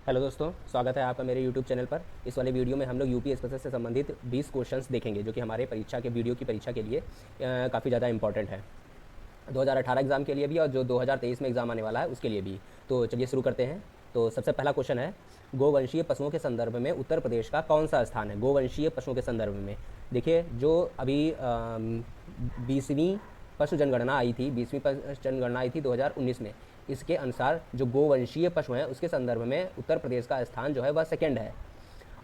Hello दोस्तों, स्वागत है आपका मेरे YouTube चैनल पर। इस वाले वीडियो में हम लोग यूपी एसएससी से संबंधित 20 क्वेश्चंस देखेंगे जो कि हमारे परीक्षा के वीडियो की परीक्षा के लिए काफ़ी ज़्यादा इंपॉर्टेंट है। 2018 एग्ज़ाम के लिए भी और जो 2023 में एग्ज़ाम आने वाला है उसके लिए भी। तो चलिए शुरू करते हैं। तो सबसे पहला क्वेश्चन है, गोवंशीय पशुओं के संदर्भ में उत्तर प्रदेश का कौन सा स्थान है? गोवंशीय पशुओं के संदर्भ में देखिए, जो अभी 20वीं पशु जनगणना आई थी, 20वीं पशु जनगणना आई थी 2019 में। इसके अनुसार जो गोवंशीय पशु हैं उसके संदर्भ में उत्तर प्रदेश का स्थान जो है वह सेकेंड है।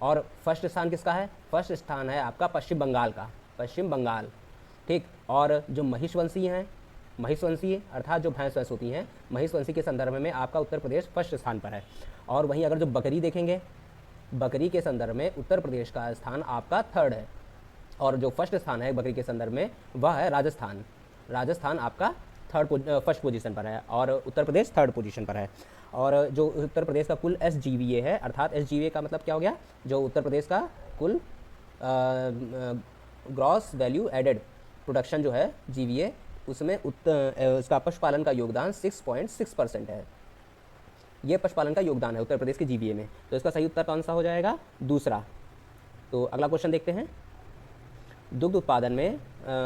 और फर्स्ट स्थान किसका है? फर्स्ट स्थान है आपका पश्चिम बंगाल का, पश्चिम बंगाल। ठीक। और जो महिषवंशी हैं, महिषवंशी अर्थात जो भैंस वैंस होती हैं, महिषवंशी के संदर्भ में आपका उत्तर प्रदेश फर्स्ट स्थान पर है। और वहीं अगर जो बकरी देखेंगे, बकरी के संदर्भ में उत्तर प्रदेश का स्थान आपका थर्ड है। और जो फर्स्ट स्थान है बकरी के संदर्भ में वह है राजस्थान। राजस्थान आपका फर्स्ट पोजीशन पर है और उत्तर प्रदेश थर्ड पोजीशन पर है। और जो उत्तर प्रदेश का कुल SGVA है, अर्थात SGVA का मतलब क्या हो गया? जो उत्तर प्रदेश का कुल ग्रॉस वैल्यू एडेड प्रोडक्शन जो है GVA, उसमें उसका पशुपालन का योगदान 6.6% है। ये पशुपालन का योगदान है उत्तर प्रदेश के GVA में। तो इसका सही उत्तर कौन सा हो जाएगा? दूसरा। तो अगला क्वेश्चन देखते हैं। दुग्ध उत्पादन में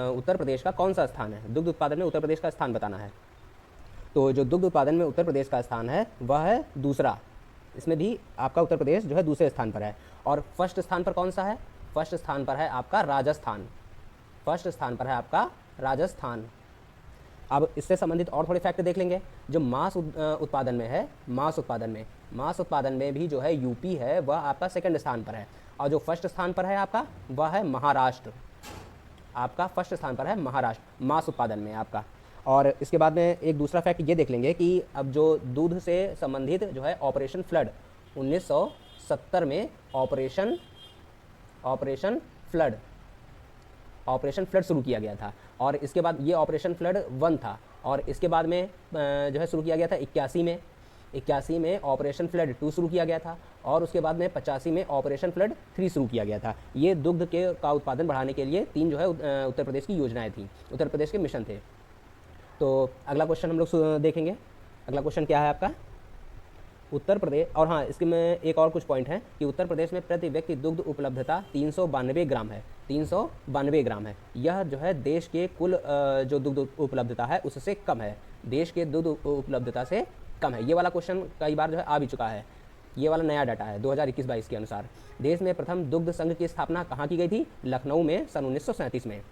उत्तर प्रदेश का कौन सा स्थान है? दुग्ध उत्पादन में उत्तर प्रदेश का स्थान बताना है। तो जो दुग्ध उत्पादन में उत्तर प्रदेश का स्थान है वह है दूसरा। इसमें भी आपका उत्तर प्रदेश जो है दूसरे स्थान पर है। और फर्स्ट स्थान पर कौन सा है? फर्स्ट स्थान पर है आपका राजस्थान। फर्स्ट स्थान पर है आपका राजस्थान। अब इससे संबंधित और थोड़े फैक्ट देख लेंगे। जो मांस उत्पादन में है, मांस उत्पादन में भी जो है यूपी है वह आपका सेकंड स्थान पर है। और जो फर्स्ट स्थान पर है आपका वह है महाराष्ट्र। आपका फर्स्ट स्थान पर है महाराष्ट्र मांस उत्पादन में आपका। और इसके बाद में एक दूसरा फैक्ट ये देख लेंगे कि अब जो दूध से संबंधित जो है ऑपरेशन फ्लड 1970 में ऑपरेशन फ्लड शुरू किया गया था। और इसके बाद ये ऑपरेशन फ्लड 1 था। और इसके बाद में जो है शुरू किया गया था 81 में ऑपरेशन फ्लड 2 शुरू किया गया था। और उसके बाद में 85 में ऑपरेशन फ्लड 3 शुरू किया गया था। ये दुग्ध का उत्पादन बढ़ाने के लिए 3 जो है उत्तर प्रदेश की योजनाएं थी, उत्तर प्रदेश के मिशन थे। तो अगला क्वेश्चन हम लोग देखेंगे। अगला क्वेश्चन क्या है आपका? उत्तर प्रदेश, और हाँ इसके में एक और कुछ पॉइंट है कि उत्तर प्रदेश में प्रति व्यक्ति दुग्ध उपलब्धता 392 ग्राम है। 392 ग्राम है। यह जो है देश के कुल जो दुग्ध उपलब्धता है उससे कम है। देश के दुग्ध उपलब्धता से कम है। ये वाला क्वेश्चन कई बार जो है आ भी चुका है। ये वाला नया डाटा है 2021-22 के अनुसार। देश में प्रथम दुग्ध संघ की स्थापना कहाँ की गई थी? लखनऊ में सन 1937 में।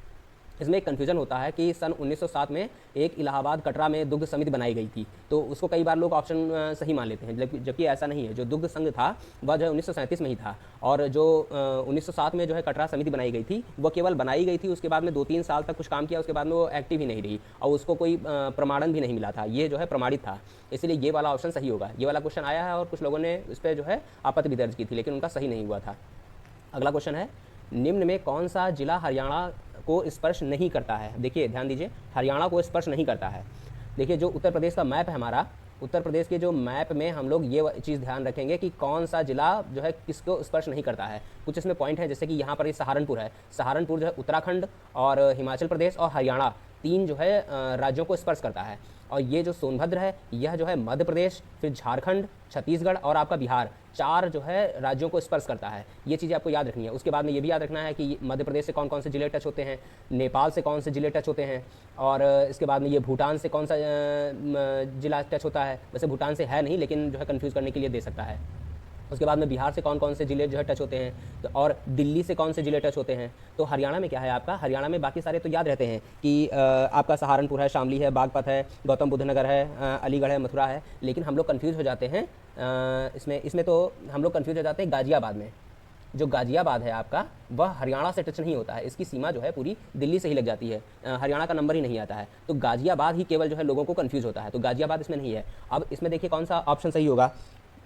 इसमें एक कन्फ्यूजन होता है कि सन 1907 में एक इलाहाबाद कटरा में दुग्ध समिति बनाई गई थी, तो उसको कई बार लोग ऑप्शन सही मान लेते हैं, जबकि ऐसा नहीं है। जो दुग्ध संघ था वह जो है 1937 में ही था। और जो 1907 में जो है कटरा समिति बनाई गई थी वह केवल बनाई गई थी, उसके बाद में 2-3 साल तक कुछ काम किया, उसके बाद में वो एक्टिव ही नहीं रही और उसको कोई प्रमाणन भी नहीं मिला था। ये जो है प्रमाणित था, इसलिए ये वाला ऑप्शन सही होगा। ये वाला क्वेश्चन आया है और कुछ लोगों ने इस पर जो है आपत्ति भी दर्ज की थी, लेकिन उनका सही नहीं हुआ था। अगला क्वेश्चन है, निम्न में कौन सा जिला हरियाणा को स्पर्श नहीं करता है? देखिए ध्यान दीजिए, हरियाणा को स्पर्श नहीं करता है। देखिए जो उत्तर प्रदेश का मैप है हमारा, उत्तर प्रदेश के जो मैप में हम लोग ये चीज़ ध्यान रखेंगे कि कौन सा जिला जो है किसको स्पर्श नहीं करता है। कुछ इसमें पॉइंट है, जैसे कि यहाँ पर ये सहारनपुर है। सहारनपुर जो है उत्तराखंड और हिमाचल प्रदेश और हरियाणा 3 जो है राज्यों को स्पर्श करता है। और ये जो सोनभद्र है यह जो है मध्य प्रदेश, फिर झारखंड, छत्तीसगढ़ और आपका बिहार 4 जो है राज्यों को स्पर्श करता है। ये चीज़ें आपको याद रखनी है। उसके बाद में ये भी याद रखना है कि मध्य प्रदेश से कौन कौन से जिले टच होते हैं, नेपाल से कौन से जिले टच होते हैं, और इसके बाद में ये भूटान से कौन सा जिला टच होता है। वैसे भूटान से है नहीं, लेकिन जो है कन्फ्यूज़ करने के लिए दे सकता है। उसके बाद में बिहार से कौन कौन से जिले जो है टच होते हैं, तो और दिल्ली से कौन से जिले टच होते हैं। तो हरियाणा में क्या है आपका? हरियाणा में बाकी सारे तो याद रहते हैं कि आपका सहारनपुर है, शामली है, बागपत है, गौतम बुद्ध नगर है, अलीगढ़ है, मथुरा है। लेकिन हम लोग कन्फ्यूज़ हो जाते हैं इसमें तो हम लोग कन्फ्यूज़ हो जाते हैं गाज़ियाबाद में। जो गाज़ियाबाद है आपका वह हरियाणा से टच नहीं होता है, इसकी सीमा जो है पूरी दिल्ली से ही लग जाती है, हरियाणा का नंबर ही नहीं आता है। तो गाज़ियाबाद ही केवल जो है लोगों को कन्फ्यूज़ होता है, तो गाज़ियाबाद इसमें नहीं है। अब इसमें देखिए कौन सा ऑप्शन सही होगा?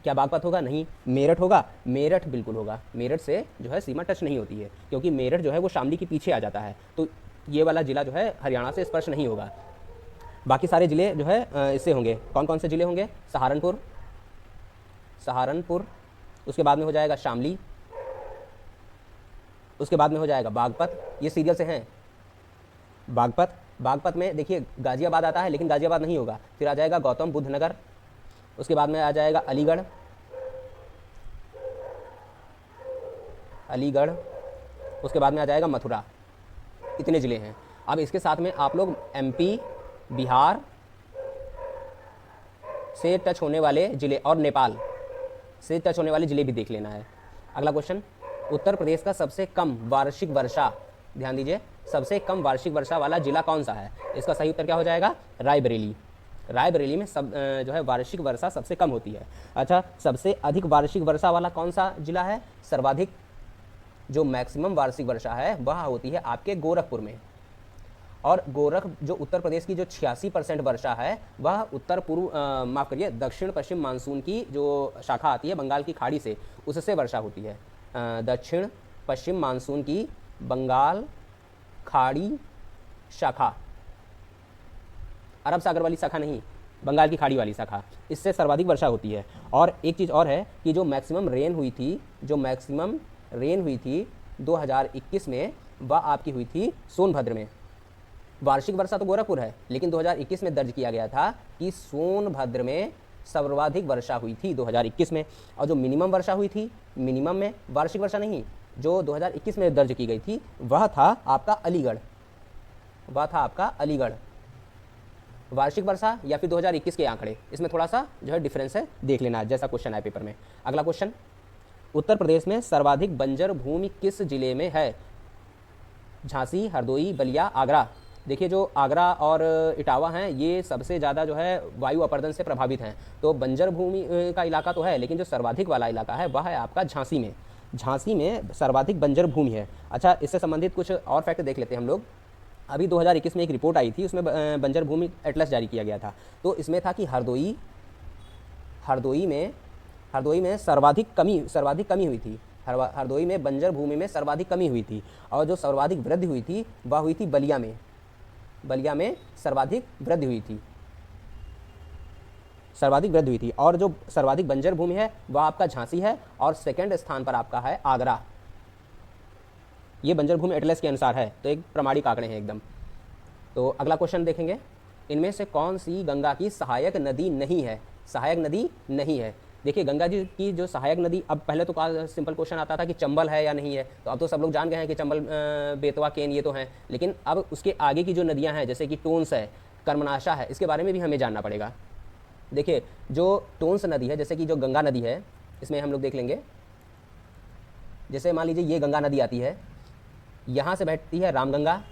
क्या बागपत होगा? नहीं। मेरठ होगा? मेरठ बिल्कुल होगा। मेरठ से जो है सीमा टच नहीं होती है, क्योंकि मेरठ जो है वो शामली के पीछे आ जाता है। तो ये वाला जिला जो है हरियाणा से स्पर्श नहीं होगा। बाकी सारे ज़िले जो है इससे होंगे। कौन कौन से ज़िले होंगे? सहारनपुर, उसके बाद में हो जाएगा शामली, उसके बाद में हो जाएगा बागपत। ये सीरियल से हैं बागपत में देखिए गाज़ियाबाद आता है, लेकिन गाज़ियाबाद नहीं होगा। फिर आ जाएगा गौतम बुद्ध नगर, उसके बाद में आ जाएगा अलीगढ़, अलीगढ़, उसके बाद में आ जाएगा मथुरा। इतने ज़िले हैं। अब इसके साथ में आप लोग एमपी, बिहार से टच होने वाले ज़िले और नेपाल से टच होने वाले ज़िले भी देख लेना है। अगला क्वेश्चन, उत्तर प्रदेश का सबसे कम वार्षिक वर्षा, ध्यान दीजिए, सबसे कम वार्षिक वर्षा वाला जिला कौन सा है? इसका सही उत्तर क्या हो जाएगा? रायबरेली। रायबरेली में सब जो है वार्षिक वर्षा सबसे कम होती है। अच्छा, सबसे अधिक वार्षिक वर्षा वाला कौन सा जिला है? सर्वाधिक जो मैक्सिमम वार्षिक वर्षा है वह होती है आपके गोरखपुर में। और जो उत्तर प्रदेश की जो 86% वर्षा है वह उत्तर पूर्व माफ़ करिए दक्षिण पश्चिम मानसून की जो शाखा आती है बंगाल की खाड़ी से, उससे वर्षा होती है। दक्षिण पश्चिम मानसून की बंगाल खाड़ी शाखा, अरब सागर वाली शाखा नहीं, बंगाल की खाड़ी वाली शाखा, इससे सर्वाधिक वर्षा होती है। और एक चीज़ और है कि जो मैक्सिमम रेन हुई थी 2021 में, वह आपकी हुई थी सोनभद्र में। वार्षिक वर्षा तो गोरखपुर है, लेकिन 2021 में दर्ज किया गया था कि सोनभद्र में सर्वाधिक वर्षा हुई थी 2021 में। और जो मिनिमम वर्षा हुई थी, मिनिमम में वार्षिक वर्षा नहीं, जो 2021 में दर्ज की गई थी वह था आपका अलीगढ़। वार्षिक वर्षा या फिर 2021 के आंकड़े, इसमें थोड़ा सा जो है डिफरेंस है, देख लेना जैसा क्वेश्चन है पेपर में। अगला क्वेश्चन, उत्तर प्रदेश में सर्वाधिक बंजर भूमि किस जिले में है? झांसी, हरदोई, बलिया, आगरा। देखिए, जो आगरा और इटावा हैं ये सबसे ज़्यादा जो है वायु अपर्दन से प्रभावित हैं, तो बंजर भूमि का इलाका तो है, लेकिन जो सर्वाधिक वाला इलाका है वह है आपका झांसी में। झांसी में सर्वाधिक बंजर भूमि है। अच्छा, इससे संबंधित कुछ और फैक्ट देख लेते हैं हम लोग। अभी 2021 में एक रिपोर्ट आई थी, उसमें बंजर भूमि एटलस जारी किया गया था, तो इसमें था कि हरदोई में सर्वाधिक कमी हुई थी। हरदोई में बंजर भूमि में सर्वाधिक कमी हुई थी। और जो सर्वाधिक वृद्धि हुई थी वह हुई थी बलिया में सर्वाधिक वृद्धि हुई थी। और जो सर्वाधिक बंजर भूमि है वह आपका झांसी है, और सेकंड स्थान पर आपका है आगरा। ये बंजर भूमि एटलस के अनुसार है, तो एक प्रमाणिक आंकड़े हैं एकदम। तो अगला क्वेश्चन देखेंगे, इनमें से कौन सी गंगा की सहायक नदी नहीं है? देखिए, गंगा जी की जो सहायक नदी, अब पहले तो सिंपल क्वेश्चन आता था कि चंबल है या नहीं है, तो अब तो सब लोग जान गए हैं कि चंबल, बेतवा, केन ये तो हैं, लेकिन अब उसके आगे की जो नदियां हैं जैसे कि टोंस है, कर्मनाशा है, इसके बारे में भी हमें जानना पड़ेगा। देखिए, जो टोंस नदी है, जैसे कि जो गंगा नदी है, इसमें हम लोग देख लेंगे, जैसे मान लीजिए ये गंगा नदी आती है, यहाँ से बहती है रामगंगा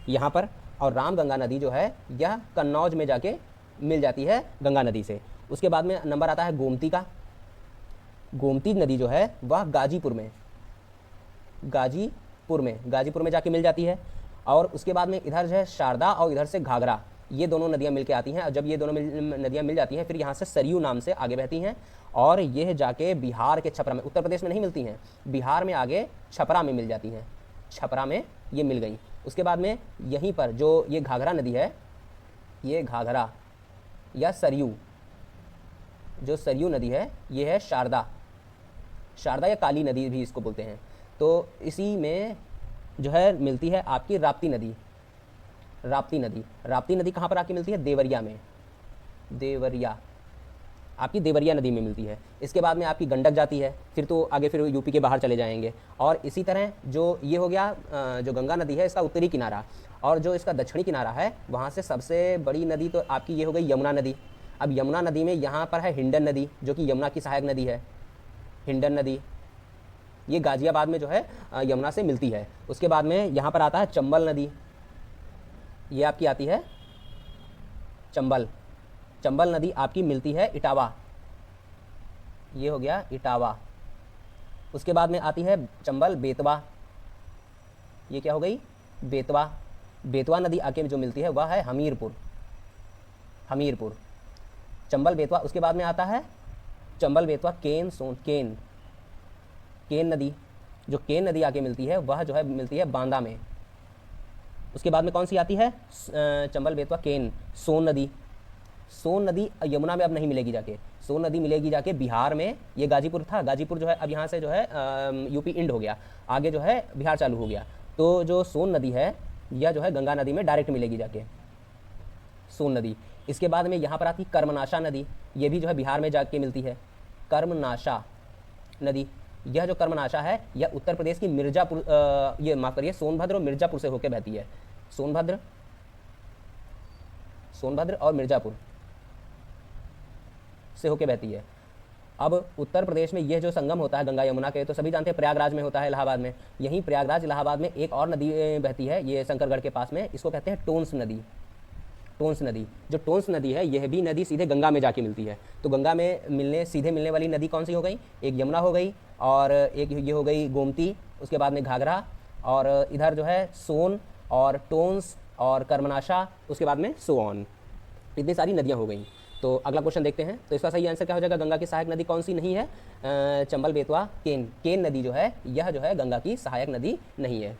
यहाँ पर, और रामगंगा नदी जो है यह कन्नौज में जाके मिल जाती है गंगा नदी से। उसके बाद में नंबर आता है गोमती का। गोमती नदी जो है वह गाजीपुर में जाके मिल जाती है। और उसके बाद में इधर जो है शारदा और इधर से घाघरा, ये दोनों नदियाँ मिलके आती हैं। और जब ये दोनों नदियाँ मिल जाती हैं, फिर यहाँ से सरयू नाम से आगे बहती हैं, और यह जाके बिहार के छपरा में, उत्तर प्रदेश में नहीं मिलती हैं, बिहार में आगे छपरा में मिल जाती हैं। छपरा में ये मिल गई। उसके बाद में यहीं पर जो ये घाघरा नदी है, ये घाघरा या सरयू, जो सरयू नदी है ये है शारदा या काली नदी भी इसको बोलते हैं। तो इसी में जो है मिलती है आपकी राप्ती नदी कहाँ पर आके मिलती है? देवरिया, आपकी देवरिया नदी में मिलती है। इसके बाद में आपकी गंडक जाती है, फिर तो आगे फिर यूपी के बाहर चले जाएंगे। और इसी तरह जो ये हो गया जो गंगा नदी है इसका उत्तरी किनारा, और जो इसका दक्षिणी किनारा है वहाँ से सबसे बड़ी नदी तो आपकी ये हो गई यमुना नदी। अब यमुना नदी में यहाँ पर है हिंडन नदी, जो कि यमुना की सहायक नदी है। हिंडन नदी ये गाजियाबाद में जो है यमुना से मिलती है। उसके बाद में यहाँ पर आता है चंबल नदी, ये आपकी आती है चंबल नदी आपकी मिलती है इटावा, ये हो गया इटावा। उसके बाद में आती है चंबल बेतवा, ये क्या हो गई? बेतवा नदी आके जो मिलती है वह है हमीरपुर। चंबल बेतवा। उसके बाद में आता है चंबल बेतवा केन नदी, जो केन नदी आके मिलती है वह जो है मिलती है बांदा में। उसके बाद में कौन सी आती है? चंबल बेतवा केन सोन नदी यमुना में अब नहीं मिलेगी जाके, सोन नदी मिलेगी जाके बिहार में। ये गाजीपुर था, गाजीपुर जो है अब यहाँ से जो है यूपी इंड हो गया, आगे जो है बिहार चालू हो गया। तो जो सोन नदी है यह जो है गंगा नदी में डायरेक्ट मिलेगी जाके, सोन नदी। इसके बाद में यहाँ पर आती कर्मनाशा नदी, ये भी जो है बिहार में जाके मिलती है। कर्मनाशा नदी यह जो कर्मनाशा है यह उत्तर प्रदेश की मिर्जापुर ये माफ़ करिए सोनभद्र और मिर्जापुर से होकर बहती है। सोनभद्र और मिर्जापुर से होकर बहती है। अब उत्तर प्रदेश में यह जो संगम होता है गंगा यमुना के, तो सभी जानते हैं प्रयागराज में होता है, इलाहाबाद में। यहीं प्रयागराज इलाहाबाद में एक और नदी बहती है, ये शंकरगढ़ के पास में, इसको कहते हैं टोंस नदी। टोंस नदी, जो टोंस नदी है यह भी नदी सीधे गंगा में जाके मिलती है। तो गंगा में सीधे मिलने वाली नदी कौन सी हो गई? एक यमुना हो गई, और एक ये हो गई गोमती, उसके बाद में घाघरा, और इधर जो है सोन और टोंस और कर्मनाशा, उसके बाद में सोन। इतनी सारी नदियाँ हो गई। तो अगला क्वेश्चन देखते हैं। तो इसका सही आंसर क्या हो जाएगा? गंगा की सहायक नदी कौन सी नहीं है? चंबल, बेतवा, केन। केन नदी जो है यह जो है गंगा की सहायक नदी नहीं है।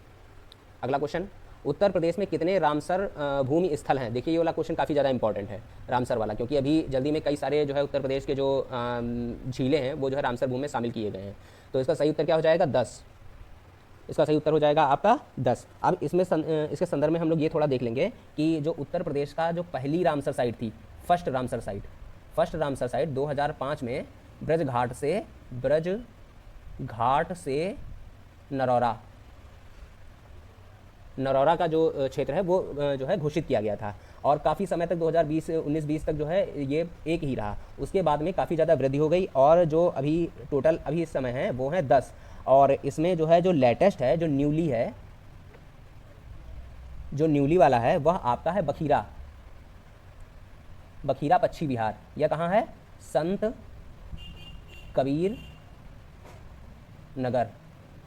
अगला क्वेश्चन, उत्तर प्रदेश में कितने रामसर भूमि स्थल हैं? देखिए ये वाला क्वेश्चन काफ़ी ज़्यादा इंपॉर्टेंट है, रामसर वाला, क्योंकि अभी जल्दी में कई सारे जो है उत्तर प्रदेश के जो झीलें हैं वो जो है रामसर भूमि में शामिल किए गए हैं। तो इसका सही उत्तर क्या हो जाएगा? 10। इसका सही उत्तर हो जाएगा आपका 10। अब इसमें इसके संदर्भ में हम लोग ये थोड़ा देख लेंगे कि जो उत्तर प्रदेश का जो पहली रामसर साइट थी, फर्स्ट रामसर साइट 2005 में ब्रज घाट से नरौरा का जो क्षेत्र है वो जो है घोषित किया गया था, और काफ़ी समय तक 1920 तक जो है ये एक ही रहा। उसके बाद में काफ़ी ज़्यादा वृद्धि हो गई, और जो अभी टोटल अभी इस समय है वो है 10। और इसमें जो है जो लेटेस्ट है, जो न्यूली वाला है वह आपका है बखीरा पश्चिम बिहार। यह कहाँ है? संत कबीर नगर।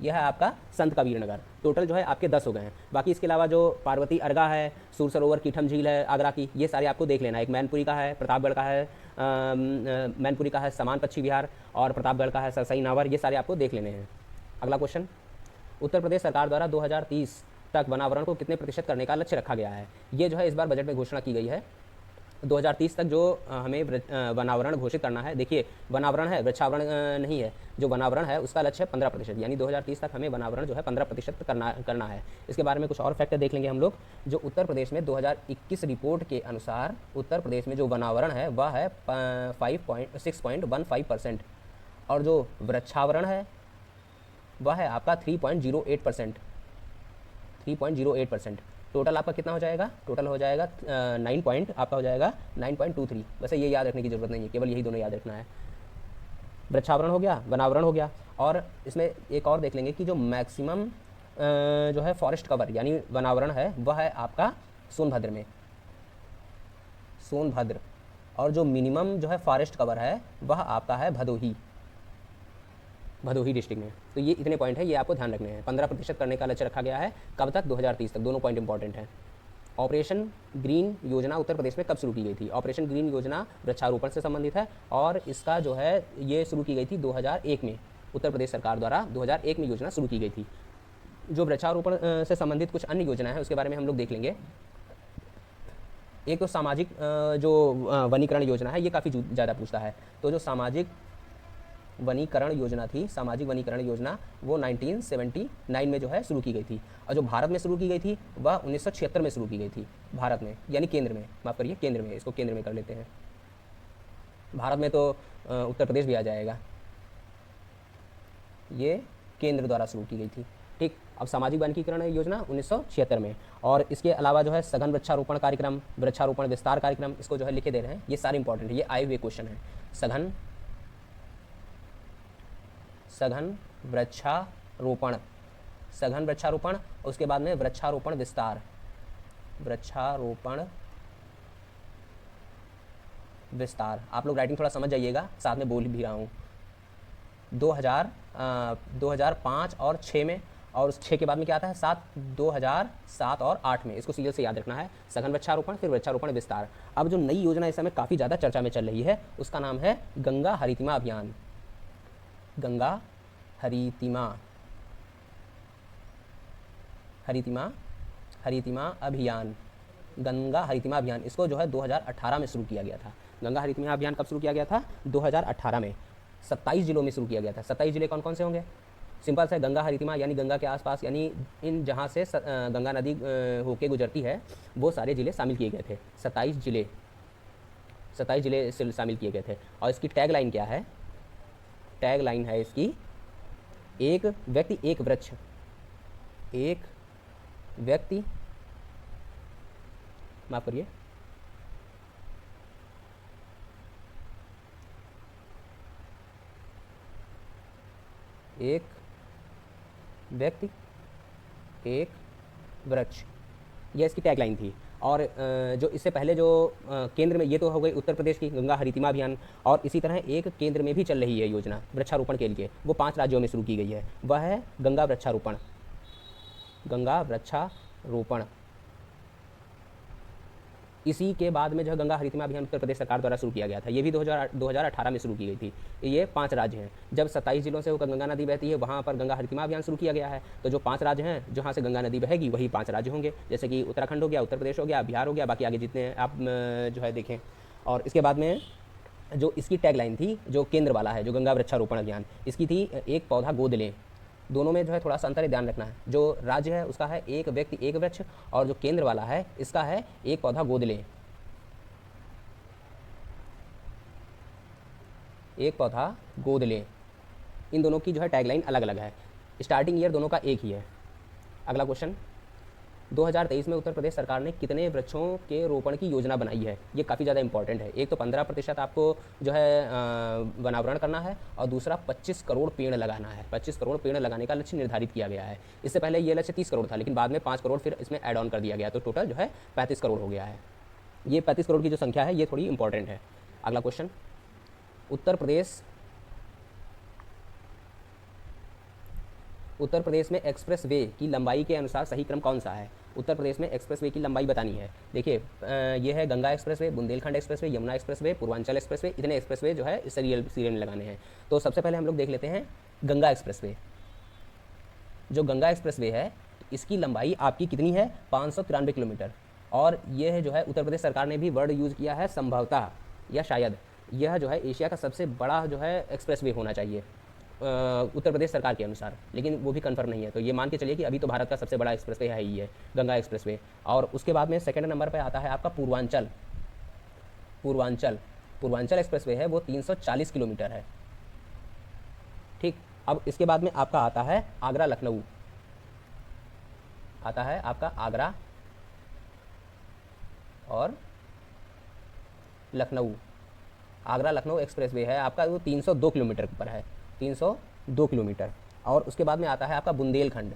यह है आपका संत कबीर नगर। टोटल जो है आपके 10 हो गए हैं। बाकी इसके अलावा जो पार्वती अर्गा है, सूर सरोवर, कीठम झील है आगरा की, ये सारे आपको देख लेना है। एक मैनपुरी का है, प्रतापगढ़ का है, मैनपुरी का है समान पश्चिम बिहार, और प्रतापगढ़ का है सरसई नावर। ये सारे आपको देख लेने हैं। अगला क्वेश्चन, उत्तर प्रदेश सरकार द्वारा 2030 तक वनावरण को कितने प्रतिशत करने का लक्ष्य रखा गया है? ये जो है इस बार बजट में घोषणा की गई है। 2030 तक जो हमें वनावरण घोषित करना है। देखिए वनावरण है, वृक्षावरण नहीं है। जो वनावरण है उसका लक्ष्य है 15%, यानी 2030 तक हमें वनावरण जो है 15% करना है। इसके बारे में कुछ और फैक्टर देख लेंगे हम लोग। जो उत्तर प्रदेश में 2021 रिपोर्ट के अनुसार उत्तर प्रदेश में जो वनावरण है वह है 6.15%, और जो वृक्षावरण है वह है आपका 3.08%। टोटल आपका कितना हो जाएगा? टोटल हो जाएगा 9.23। वैसे ये याद रखने की ज़रूरत नहीं है, केवल यही दोनों याद रखना है। वृक्षावरण हो गया, वनावरण हो गया, और इसमें एक और देख लेंगे कि जो मैक्सिमम जो है फॉरेस्ट कवर यानी वनावरण है वह है आपका सोनभद्र, और जो मिनिमम जो है फॉरेस्ट कवर है वह आपका है भदोही डिस्ट्रिक्ट में। तो ये इतने पॉइंट है, ये आपको ध्यान रखने हैं। 15% करने का लक्ष्य रखा गया है। कब तक? 2030 तक। दोनों पॉइंट इंपॉर्टेंट हैं। ऑपरेशन ग्रीन योजना उत्तर प्रदेश में कब शुरू की गई थी? ऑपरेशन ग्रीन योजना वृक्षारोपण से संबंधित है, और इसका जो है ये शुरू की गई थी 2001 में। उत्तर प्रदेश सरकार द्वारा 2001 में योजना शुरू की गई थी। जो वृक्षारोपण से संबंधित कुछ अन्य योजनाएं हैं उसके बारे में हम लोग देख लेंगे। एक तो सामाजिक जो वनीकरण योजना है, ये काफ़ी ज़्यादा पूछता है। तो जो सामाजिक वनीकरण योजना थी, सामाजिक वनीकरण योजना, वो 1979 में जो है शुरू की गई थी, और जो भारत में शुरू की गई थी वह 1976 में शुरू की गई थी भारत में, यानी केंद्र में, माफ़ करिए केंद्र में, इसको केंद्र में कर लेते हैं। भारत में तो उत्तर प्रदेश भी आ जाएगा। ये केंद्र द्वारा शुरू की गई थी। ठीक, अब सामाजिक वनीकरण योजना 1976 में, और इसके अलावा जो है सघन वृक्षारोपण कार्यक्रम, वृक्षारोपण विस्तार कार्यक्रम, इसको जो है लिखे दे रहे हैं। ये सारे इंपॉर्टेंट है, ये आए हुए क्वेश्चन है। सघन वृक्षारोपण, उसके बाद में वृक्षारोपण विस्तार। आप लोग राइटिंग थोड़ा समझ जाइएगा, साथ में बोल भी रहा हूँ। 2005 और 6 में, और उस 6 के बाद में क्या आता है? 2007 और 8 में। इसको सीरियल से याद रखना है। सघन वृक्षारोपण, फिर वृक्षारोपण विस्तार। अब जो नई योजना इस समय काफ़ी ज़्यादा चर्चा में चल रही है उसका नाम है गंगा हरितिमा अभियान। गंगा हरितिमा अभियान, गंगा हरितिमा अभियान। इसको जो है 2018 में शुरू किया गया था। गंगा हरितिमा अभियान कब शुरू किया गया था? 2018 में। 27 जिलों में शुरू किया गया था। 27 जिले कौन कौन से होंगे? सिंपल से गंगा हरितिमा यानी गंगा के आसपास, यानी इन जहाँ से गंगा नदी होके गुजरती है वो सारे ज़िले शामिल किए गए थे। 27 जिले शामिल किए गए थे। और इसकी टैग लाइन क्या है? टैग लाइन है इसकी एक व्यक्ति एक वृक्ष, एक व्यक्ति, माफ करिए, एक व्यक्ति एक वृक्ष, यह इसकी टैगलाइन थी। और जो इससे पहले जो केंद्र में, ये तो हो गई उत्तर प्रदेश की गंगा हरितिमा अभियान, और इसी तरह एक केंद्र में भी चल रही है योजना वृक्षारोपण के लिए, वो 5 राज्यों में शुरू की गई है, वह है गंगा वृक्षारोपण। गंगा वृक्षारोपण। इसी के बाद में जो है गंगा हरितिमा अभियान उत्तर प्रदेश सरकार द्वारा शुरू किया गया था, ये भी 2018 में शुरू की गई थी। ये 5 राज्य हैं, जब 27 जिलों से होकर गंगा नदी बहती है वहाँ पर गंगा हरितिमा अभियान शुरू किया गया है। तो जो 5 राज्य हैं जहाँ से गंगा नदी बहेगी वही 5 राज्य होंगे, जैसे कि उत्तराखंड हो गया, उत्तर प्रदेश हो गया, बिहार हो गया, बाकी आगे जितने आप जो है देखें। और इसके बाद में जो इसकी टैगलाइन थी, जो केंद्र वाला है, जो गंगा वृक्षारोपण अभियान, इसकी थी एक पौधा गोद लें। दोनों में जो है थोड़ा सा अंतर ध्यान रखना है। जो राज्य है उसका है एक व्यक्ति एक वृक्ष, और जो केंद्र वाला है इसका है एक पौधा गोद लें। एक पौधा गोद लें। इन दोनों की जो है टैगलाइन अलग अलग है, स्टार्टिंग ईयर दोनों का एक ही है। अगला क्वेश्चन, 2023 में उत्तर प्रदेश सरकार ने कितने वृक्षों के रोपण की योजना बनाई है? ये काफ़ी ज़्यादा इंपॉर्टेंट है। एक तो 15% आपको जो है वनावरण करना है, और दूसरा 25 करोड़ पेड़ लगाना है। 25 करोड़ पेड़ लगाने का लक्ष्य निर्धारित किया गया है। इससे पहले ये लक्ष्य 30 करोड़ था, लेकिन बाद में 5 करोड़ फिर इसमें ऐड ऑन कर दिया गया, तो टोटल जो है 35 करोड़ हो गया है। ये 35 करोड़ की जो संख्या है ये थोड़ी इंपॉर्टेंट है। अगला क्वेश्चन, उत्तर प्रदेश में एक्सप्रेस वे की लंबाई के अनुसार सही क्रम कौन सा है? उत्तर प्रदेश में एक्सप्रेस वे की लंबाई बतानी है। देखिए ये है Ganga express way, Bundelkhand express way, Yamuna express way, Purvanchal express way, इतने एक्सप्रेस वे जो है सीरियल में लगाने हैं। तो सबसे पहले हम लोग देख लेते हैं गंगा एक्सप्रेस वे। जो गंगा एक्सप्रेस वे है इसकी लंबाई आपकी कितनी है? 593 किलोमीटर। और यह जो है उत्तर प्रदेश सरकार ने भी वर्ड यूज़ किया है संभवतः या शायद, यह जो है एशिया का सबसे बड़ा जो है एक्सप्रेस वे होना चाहिए उत्तर प्रदेश सरकार के अनुसार, लेकिन वो भी कंफर्म नहीं है। तो ये मान के चलिए कि अभी तो भारत का सबसे बड़ा एक्सप्रेसवे है ही है गंगा एक्सप्रेसवे। और उसके बाद में सेकंड नंबर पे आता है आपका पूर्वांचल एक्सप्रेसवे है, वो 340 किलोमीटर है। ठीक, अब इसके बाद में आपका आता है आगरा लखनऊ, आता है आपका आगरा और लखनऊ। आगरा लखनऊ एक्सप्रेसवे है आपका, वो 302 किलोमीटर पर है, 302 किलोमीटर। और उसके बाद में आता है आपका बुंदेलखंड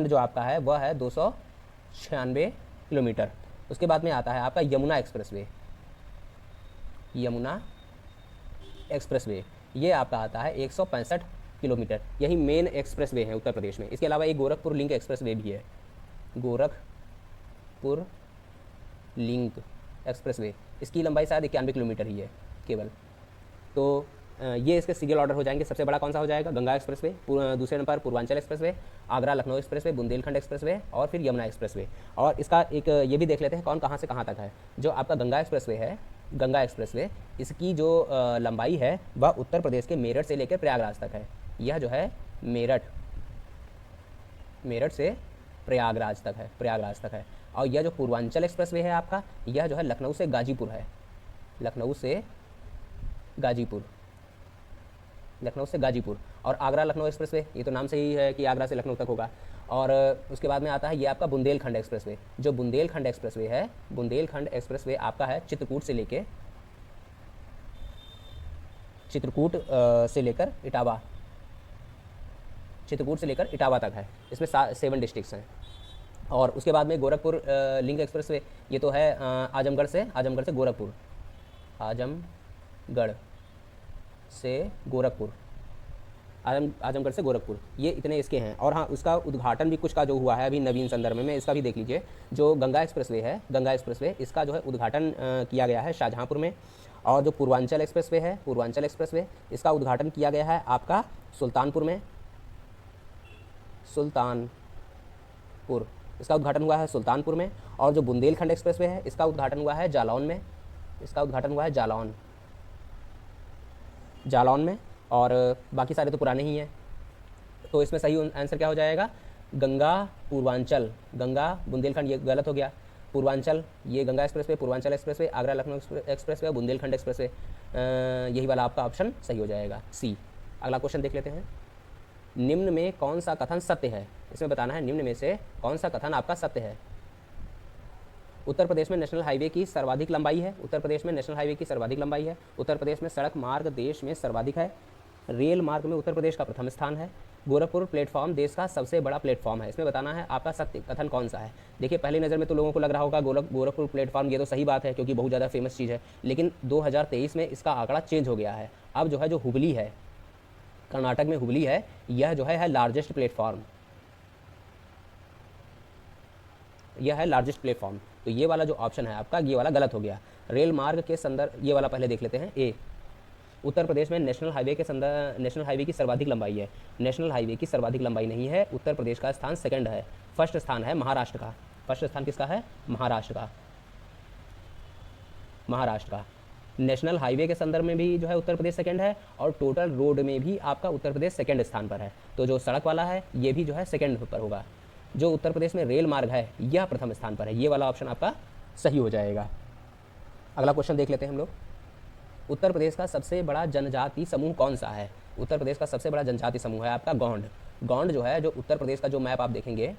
जो आपका है वह है 296 किलोमीटर। उसके बाद में आता है आपका यमुना एक्सप्रेसवे, ये आपका आता है 165 किलोमीटर। यही मेन एक्सप्रेसवे है उत्तर प्रदेश में। इसके अलावा एक गोरखपुर लिंक एक्सप्रेसवे भी है, गोरखपुर लिंक एक्सप्रेसवे, इसकी लंबाई शायद 91 किलोमीटर ही है केवल। तो ये इसके सीरियल ऑर्डर हो जाएंगे। सबसे बड़ा कौन सा हो जाएगा? गंगा एक्सप्रेसवे, दूसरे number Purvanchal expressway, Agra Lucknow expressway, Bundelkhand expressway और फिर यमुना एक्सप्रेसवे। और इसका एक ये भी देख लेते हैं कौन कहाँ से कहाँ तक है। जो आपका गंगा एक्सप्रेसवे इसकी जो लंबाई है वह उत्तर प्रदेश के मेरठ से लेकर प्रयागराज तक है। यह जो है मेरठ से प्रयागराज तक है। और यह जो पूर्वांचल एक्सप्रेसवे है आपका, यह जो है लखनऊ से गाजीपुर। और आगरा लखनऊ एक्सप्रेसवे, ये तो नाम से ही है कि आगरा से लखनऊ तक होगा। और उसके बाद में आता है ये आपका बुंदेलखंड एक्सप्रेसवे। जो बुंदेलखंड एक्सप्रेसवे आपका है चित्रकूट से लेकर इटावा तक है। इसमें 7 डिस्ट्रिक्ट्स हैं। और उसके बाद में गोरखपुर लिंक एक्सप्रेसवे, ये तो है आजमगढ़ से गोरखपुर, ये इतने इसके हैं। और हाँ, उसका उद्घाटन भी कुछ का जो हुआ है अभी नवीन संदर्भ में, इसका भी देख लीजिए। जो गंगा एक्सप्रेसवे इसका जो है उद्घाटन किया गया है शाहजहाँपुर में। और जो पूर्वांचल एक्सप्रेसवे इसका उद्घाटन किया गया है आपका सुल्तानपुर, इसका उद्घाटन हुआ है सुल्तानपुर में। और जो बुंदेलखंड एक्सप्रेसवे है इसका उद्घाटन हुआ है जालौन में। और बाकी सारे तो पुराने ही हैं। तो इसमें सही आंसर क्या हो जाएगा? गंगा बुंदेलखंड, ये गलत हो गया। पूर्वांचल, ये Ganga expressway, Purvanchal expressway, Agra Lucknow expressway, Bundelkhand expressway, यही वाला आपका ऑप्शन सही हो जाएगा, सी। अगला क्वेश्चन देख लेते हैं। निम्न में कौन सा कथन सत्य है? इसमें बताना है निम्न में से कौन सा कथन आपका सत्य है। उत्तर प्रदेश में नेशनल हाईवे की सर्वाधिक लंबाई है। उत्तर प्रदेश में नेशनल हाईवे की सर्वाधिक लंबाई है। उत्तर प्रदेश में सड़क मार्ग देश में सर्वाधिक है। रेल मार्ग में उत्तर प्रदेश का प्रथम स्थान है। गोरखपुर प्लेटफॉर्म देश का सबसे बड़ा प्लेटफॉर्म है। इसमें बताना है आपका सत्य कथन कौन सा है। देखिए, पहली नज़र में तो लोगों को लग रहा होगा गोरखपुर प्लेटफॉर्म, ये तो सही बात है क्योंकि बहुत ज़्यादा फेमस चीज़ है, लेकिन 2023 में इसका आंकड़ा चेंज हो गया है। अब जो है जो हुबली है, कर्नाटक में हुबली है, यह जो है लार्जेस्ट प्लेटफॉर्म, यह है लार्जेस्ट प्लेटफॉर्म। तो ये वाला जो ऑप्शन है आपका, ये वाला गलत हो गया। रेल मार्ग के संदर्भ, ये वाला पहले देख लेते हैं। ए, उत्तर प्रदेश में नेशनल हाईवे की सर्वाधिक लंबाई है। नेशनल हाईवे की सर्वाधिक लंबाई नहीं है। उत्तर प्रदेश का स्थान सेकंड है। फर्स्ट स्थान है महाराष्ट्र का। फर्स्ट स्थान किसका है? महाराष्ट्र का। महाराष्ट्र का नेशनल हाईवे के संदर्भ में भी जो है उत्तर प्रदेश सेकंड है, और टोटल रोड में भी आपका उत्तर प्रदेश सेकंड स्थान पर है। तो जो सड़क वाला है ये भी जो है सेकंड पर होगा। जो उत्तर प्रदेश में रेल मार्ग है यह प्रथम स्थान पर है। ये वाला ऑप्शन आपका सही हो जाएगा। अगला क्वेश्चन देख लेते हैं हम लोग। उत्तर प्रदेश का सबसे बड़ा जनजाति समूह कौन सा है? उत्तर प्रदेश का सबसे बड़ा जनजाति समूह है आपका गोंड। गोंड जो है, जो उत्तर प्रदेश का जो मैप आप देखेंगे,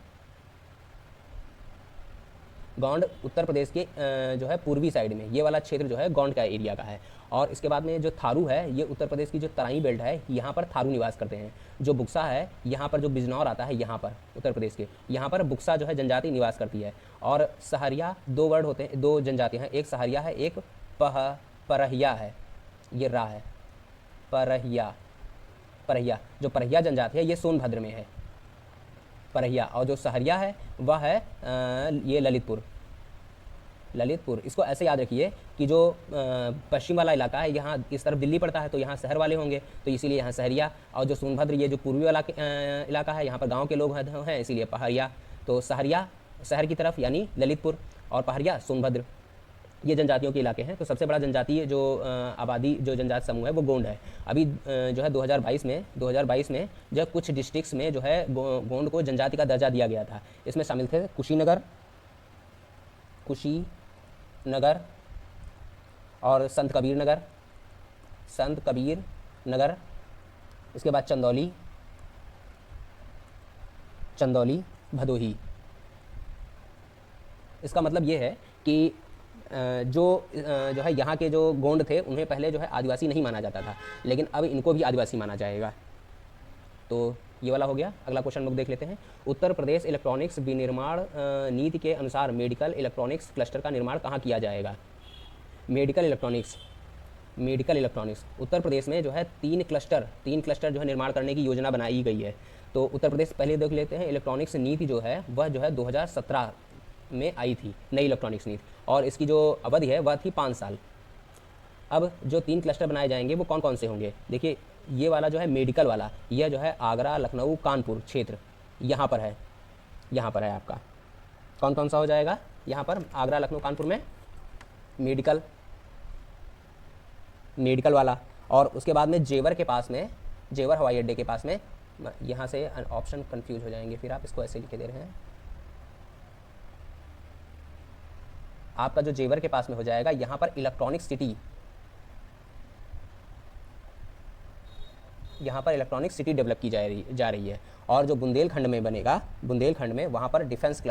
गोंड उत्तर प्रदेश के जो है पूर्वी साइड में, ये वाला क्षेत्र जो है गोंड का एरिया का है। और इसके बाद में जो थारू है, ये उत्तर प्रदेश की जो तराई बेल्ट है, यहाँ पर थारू निवास करते हैं। जो बुक्सा है, यहाँ पर जो बिजनौर आता है, यहाँ पर उत्तर प्रदेश के, यहाँ पर बुक्सा जो है जनजाति निवास करती है। और सहरिया, दो वर्ड होते हैं, दो जनजाति हैं, एक सहरिया है, एक परहिया है। ये रा है परहिया। परहिया, जो परहिया जनजाति है ये सोनभद्र में है, परहिया। और जो सहरिया है वह है ये ललितपुर। ललितपुर, इसको ऐसे याद रखिए कि जो पश्चिम वाला इलाका है, यहाँ इस तरफ दिल्ली पड़ता है तो यहाँ शहर वाले होंगे, तो इसीलिए यहाँ सहरिया। और जो सोनभद्र, ये जो पूर्वी वाला इलाका है, यहाँ पर गांव के लोग हैं, इसीलिए पहाड़िया। तो सहरिया शहर की तरफ यानी ललितपुर, और पहाड़िया सोनभद्र, ये जनजातियों के इलाके हैं। तो सबसे बड़ा जनजातीय जो आबादी, जो जनजाति समूह है वो गोंड है। अभी जो है 2022 में जो कुछ डिस्ट्रिक्ट्स में जो है गोंड को जनजाति का दर्जा दिया गया था। इसमें शामिल थे कुशीनगर और संत कबीर नगर, इसके बाद चंदौली भदोही। इसका मतलब ये है कि जो है यहाँ के जो गोंड थे, उन्हें पहले जो है आदिवासी नहीं माना जाता था, लेकिन अब इनको भी आदिवासी माना जाएगा। तो ये वाला हो गया। अगला क्वेश्चन लोग देख लेते हैं। उत्तर प्रदेश इलेक्ट्रॉनिक्स विनिर्माण नीति के अनुसार मेडिकल इलेक्ट्रॉनिक्स क्लस्टर का निर्माण कहाँ किया जाएगा? मेडिकल इलेक्ट्रॉनिक्स उत्तर प्रदेश में जो है तीन क्लस्टर जो है निर्माण करने की योजना बनाई गई है। तो उत्तर प्रदेश, पहले देख लेते हैं, इलेक्ट्रॉनिक्स नीति जो है वह जो है 2017 में आई थी, नई इलेक्ट्रॉनिक्स नीति, और इसकी जो अवधि है वह थी 5 साल। अब जो 3 क्लस्टर बनाए जाएंगे वो कौन कौन से होंगे? देखिए, ये वाला जो है मेडिकल वाला, यह जो है आगरा, लखनऊ, कानपुर क्षेत्र यहाँ पर है आपका। कौन कौन सा हो जाएगा यहाँ पर? आगरा, लखनऊ, कानपुर में मेडिकल वाला। और उसके बाद में जेवर के पास में, जेवर हवाई अड्डे के पास में, यहाँ से ऑप्शन कंफ्यूज हो जाएंगे, फिर आप इसको ऐसे लिखे दे रहे हैं। आपका जो जेवर के पास में हो जाएगा, यहाँ पर इलेक्ट्रॉनिक सिटी डेवलप की जा रही है। और जो बुंदेलखंड में बनेगा, बुंदेलखंड में वहाँ पर डिफेंस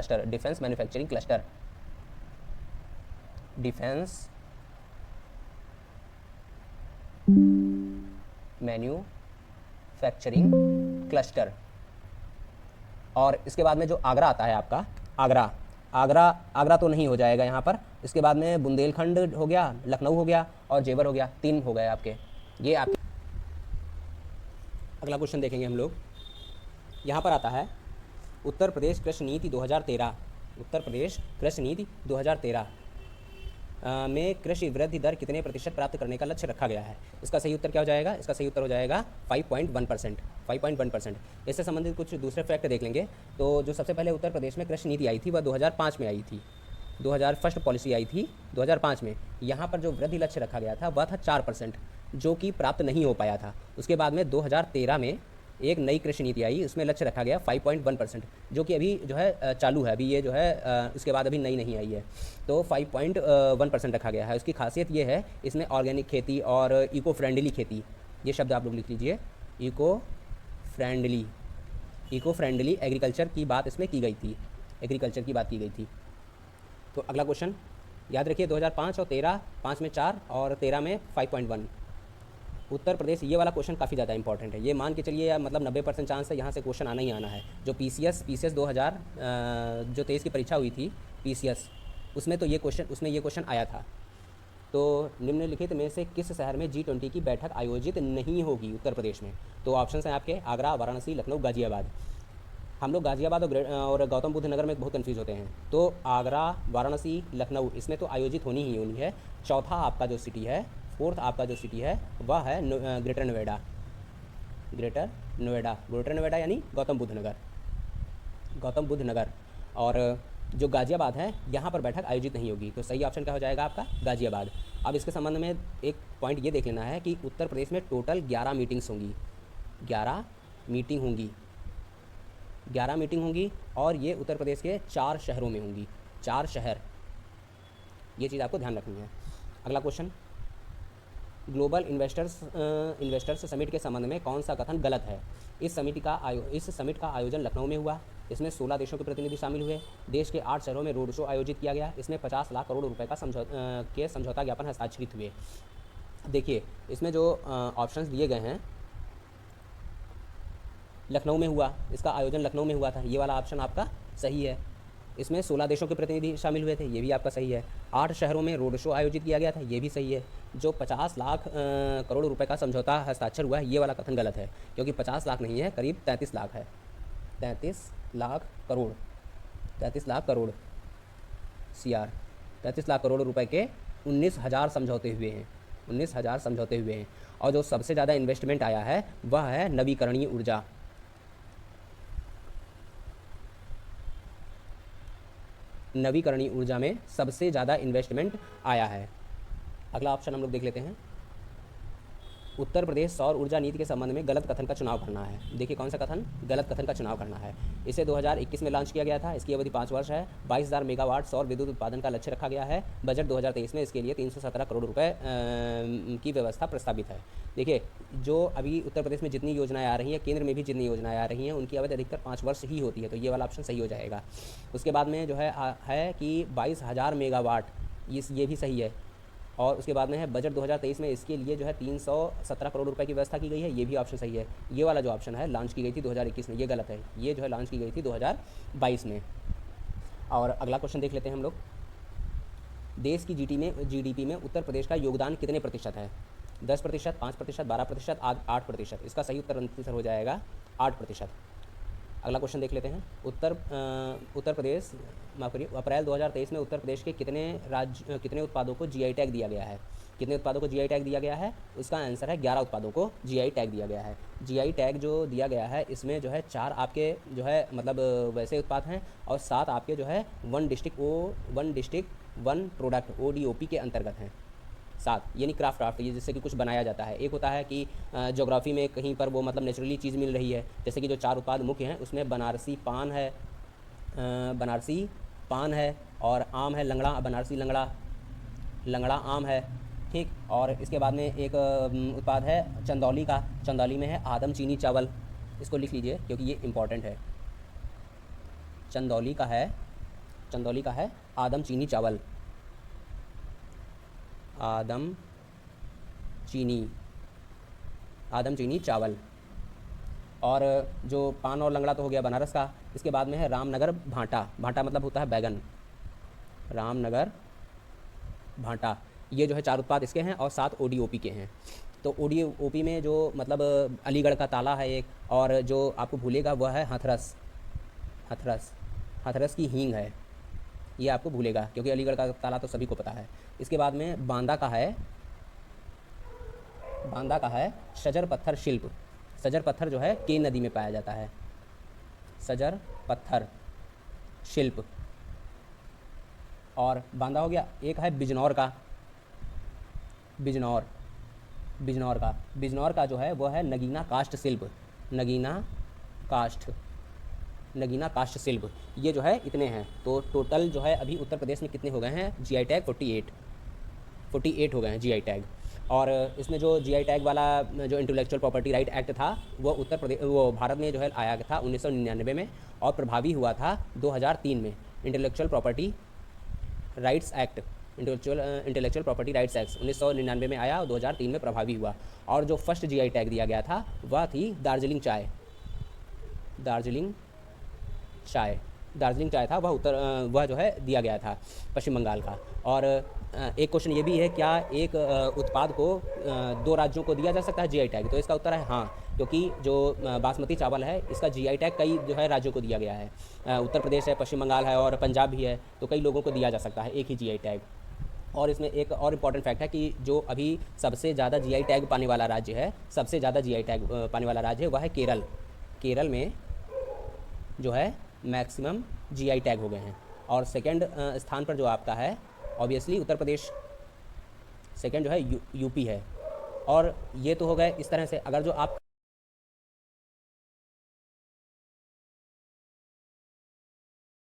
मैन्युफैक्चरिंग क्लस्टर। और इसके बाद में जो आगरा आता है आपका, आगरा तो नहीं हो जाएगा यहाँ पर। इसके बाद में बुंदेलखंड हो गया, लखनऊ हो गया और जेवर हो गया, 3 हो गए आपके। ये आपके। अगला क्वेश्चन देखेंगे हम लोग। यहाँ पर आता है उत्तर प्रदेश कृषि नीति 2013। उत्तर प्रदेश कृषि नीति 2013 में कृषि वृद्धि दर कितने प्रतिशत प्राप्त करने का लक्ष्य रखा गया है? इसका सही उत्तर क्या हो जाएगा? इसका सही उत्तर हो जाएगा 5.1%। इससे संबंधित कुछ दूसरे फैक्ट देख लेंगे। तो जो सबसे पहले उत्तर प्रदेश में कृषि नीति आई थी वह 2005 में आई थी। 2001 पॉलिसी आई थी 2005 में। यहाँ पर जो वृद्धि लक्ष्य रखा गया था वह था 4%, जो कि प्राप्त नहीं हो पाया था। उसके बाद में 2013 में एक नई कृषि नीति आई, उसमें लक्ष्य रखा गया 5.1%, जो कि अभी जो है चालू है, अभी ये जो है उसके बाद अभी नई नहीं आई है। तो 5.1% रखा गया है। उसकी खासियत ये है, इसमें ऑर्गेनिक खेती और इको फ्रेंडली खेती, ये शब्द आप लोग लिख लीजिए, eco friendly, eco friendly agriculture की बात इसमें की गई थी, एग्रीकल्चर की बात की गई थी। तो अगला क्वेश्चन याद रखिए, 2005 और 13, 5 में 4 और 13 में 5.1। उत्तर प्रदेश, ये वाला क्वेश्चन काफ़ी ज़्यादा इंपॉर्टेंट है, ये मान के चलिए मतलब 90% चांस है यहाँ से क्वेश्चन आना ही आना है। जो पीसीएस 2000 जो 23 की परीक्षा हुई थी पीसीएस, उसमें तो ये क्वेश्चन आया था। तो निम्नलिखित में से किस शहर में G20 की बैठक आयोजित नहीं होगी उत्तर प्रदेश में? तो ऑप्शन हैं आपके आगरा, वाराणसी, लखनऊ, गाजियाबाद। हम लोग गाजियाबाद और गौतम बुद्ध नगर में बहुत कन्फ्यूज होते हैं। तो आगरा, वाराणसी, लखनऊ, इसमें तो आयोजित होनी ही होनी है। चौथा आपका जो सिटी है, फोर्थ आपका जो सिटी है वह है ग्रेटर नोएडा, ग्रेटर नोएडा यानी गौतम बुद्ध नगर। और जो गाजियाबाद है यहाँ पर बैठक आयोजित नहीं होगी। तो सही ऑप्शन क्या हो जाएगा आपका? गाजियाबाद। अब इसके संबंध में एक पॉइंट ये देख लेना है कि उत्तर प्रदेश में टोटल 11 मीटिंग्स होंगी, 11 मीटिंग होंगी और ये उत्तर प्रदेश के 4 शहरों में होंगी, 4 शहर, ये चीज़ आपको ध्यान रखनी है। अगला क्वेश्चन, ग्लोबल इन्वेस्टर्स समिट के संबंध में कौन सा कथन गलत है? इस समिट का आयोजन लखनऊ में हुआ, इसमें 16 देशों के प्रतिनिधि शामिल हुए, देश के 8 शहरों में रोड शो आयोजित किया गया, इसमें 50 लाख करोड़ रुपए का समझौता ज्ञापन हस्ताक्षरित हुए। देखिए इसमें जो ऑप्शंस दिए गए हैं, लखनऊ में हुआ, इसका आयोजन लखनऊ में हुआ था, ये वाला ऑप्शन आपका सही है। इसमें 16 देशों के प्रतिनिधि शामिल हुए थे, ये भी आपका सही है। 8 शहरों में रोड शो आयोजित किया गया था, ये भी सही है। जो 50 लाख करोड़ रुपए का समझौता हस्ताक्षर हुआ है, ये वाला कथन गलत है, क्योंकि 50 लाख नहीं है, करीब 33 लाख है, 33 लाख करोड़ CR, 33 लाख करोड़ रुपए के 19,000 समझौते हुए हैं, 19,000 समझौते हुए हैं। और जो सबसे ज़्यादा इन्वेस्टमेंट आया है वह है नवीकरणीय ऊर्जा, नवीकरणीय ऊर्जा में सबसे ज़्यादा इन्वेस्टमेंट आया है। अगला ऑप्शन हम लोग देख लेते हैं, उत्तर प्रदेश सौर ऊर्जा नीति के संबंध में गलत कथन का चुनाव करना है। देखिए कौन सा कथन? गलत कथन का चुनाव करना है। इसे 2021 में लॉन्च किया गया था, इसकी अवधि 5 वर्ष है, 22,000 मेगावाट सौर विद्युत उत्पादन का लक्ष्य रखा गया है। बजट 2023 में इसके लिए 317 करोड़ रुपए की व्यवस्था प्रस्तावित है। देखिए जो अभी उत्तर प्रदेश में जितनी योजनाएं आ रही हैं, केंद्र में भी जितनी योजनाएं आ रही हैं, उनकी अवधि अधिकतर 5 वर्ष ही होती है, तो ये वाला ऑप्शन सही हो जाएगा। उसके बाद में जो है कि 22,000 मेगावाट, ये भी सही है। और उसके बाद में है बजट 2023 में इसके लिए जो है 317 करोड़ रुपए की व्यवस्था की गई है, ये भी ऑप्शन सही है। ये वाला जो ऑप्शन है लॉन्च की गई थी 2021 में, ये गलत है, ये जो है लॉन्च की गई थी 2022 में। और अगला क्वेश्चन देख लेते हैं हम लोग, देश की जीडीपी में उत्तर प्रदेश का योगदान कितने प्रतिशत है? 10%, 5%, 12%, 8%। इसका सही उत्तर हो जाएगा 8%। अगला क्वेश्चन देख लेते हैं, उत्तर प्रदेश, माफ करिए, अप्रैल 2023 में उत्तर प्रदेश के कितने उत्पादों को जीआई टैग दिया गया है? कितने उत्पादों को जीआई टैग दिया गया है? उसका आंसर है 11 उत्पादों को जीआई टैग दिया गया है। जीआई टैग जो दिया गया है, इसमें जो है 4 आपके जो है मतलब वैसे उत्पाद हैं और 7 आपके जो है one district one product ODOP के अंतर्गत हैं। 7 यानी क्राफ्ट, ये जैसे कि कुछ बनाया जाता है। एक होता है कि ज्योग्राफी में कहीं पर वो मतलब नेचुरली चीज़ मिल रही है, जैसे कि जो 4 उत्पाद मुख्य हैं उसमें बनारसी पान है और आम है लंगड़ा, बनारसी लंगड़ा आम है, ठीक। और इसके बाद में एक उत्पाद है चंदौली में है आदम चीनी चावल, इसको लिख लीजिए क्योंकि ये इम्पॉर्टेंट है। चंदौली का है आदम चीनी चावल, आदम चीनी चावल। और जो पान और लंगड़ा तो हो गया बनारस का। इसके बाद में है रामनगर भाटा मतलब होता है बैगन, रामनगर भाटा। ये जो है 4 उत्पाद इसके हैं और 7 ODOP के हैं। तो ODOP में जो मतलब अलीगढ़ का ताला है एक, और जो आपको भूलेगा वह है हाथरस की हींग है, ये आपको भूलेगा क्योंकि अलीगढ़ का ताला तो सभी को पता है। इसके बाद में बांदा का है सजर पत्थर शिल्प। सजर पत्थर जो है केन नदी में पाया जाता है, सजर पत्थर शिल्प। और बांदा हो गया। एक है बिजनौर का जो है वह है नगीना काष्ठ शिल्प, नगीना काष्ठ, नगीना काष्ठ शिल्प, ये जो है इतने हैं। तो टोटल जो है अभी उत्तर प्रदेश में कितने हो गए हैं जीआई टैग? 48 हो गए हैं जीआई टैग। और इसमें जो जीआई टैग वाला जो इंटेलेक्चुअल प्रॉपर्टी राइट एक्ट था वो वो भारत में जो है आया था 1999 में, और प्रभावी हुआ था 2003 में। Intellectual property rights act, intellectual property rights act 1999 में आया और 2003 में प्रभावी हुआ। और जो फर्स्ट जीआई टैग दिया गया था वह थी दार्जिलिंग चाय। दार्जिलिंग चाय था, वह जो है दिया गया था पश्चिम बंगाल का। और एक क्वेश्चन ये भी है, क्या एक उत्पाद को 2 राज्यों को दिया जा सकता है जीआई टैग? तो इसका उत्तर है हाँ, क्योंकि जो बासमती चावल है इसका जीआई टैग कई जो है राज्यों को दिया गया है। उत्तर प्रदेश है, पश्चिम बंगाल है और पंजाब भी है, तो कई लोगों को दिया जा सकता है एक ही जीआई टैग। और इसमें एक और इम्पॉर्टेंट फैक्ट है कि जो अभी सबसे ज़्यादा जीआई टैग पाने वाला राज्य है, सबसे ज़्यादा जीआई टैग पाने वाला राज्य है वह है केरल। केरल में जो है मैक्सिमम जीआई टैग हो गए हैं। और सेकंड स्थान पर जो आपका है ऑब्वियसली उत्तर प्रदेश, सेकंड जो है यूपी है। और ये तो हो गए इस तरह से। अगर जो आप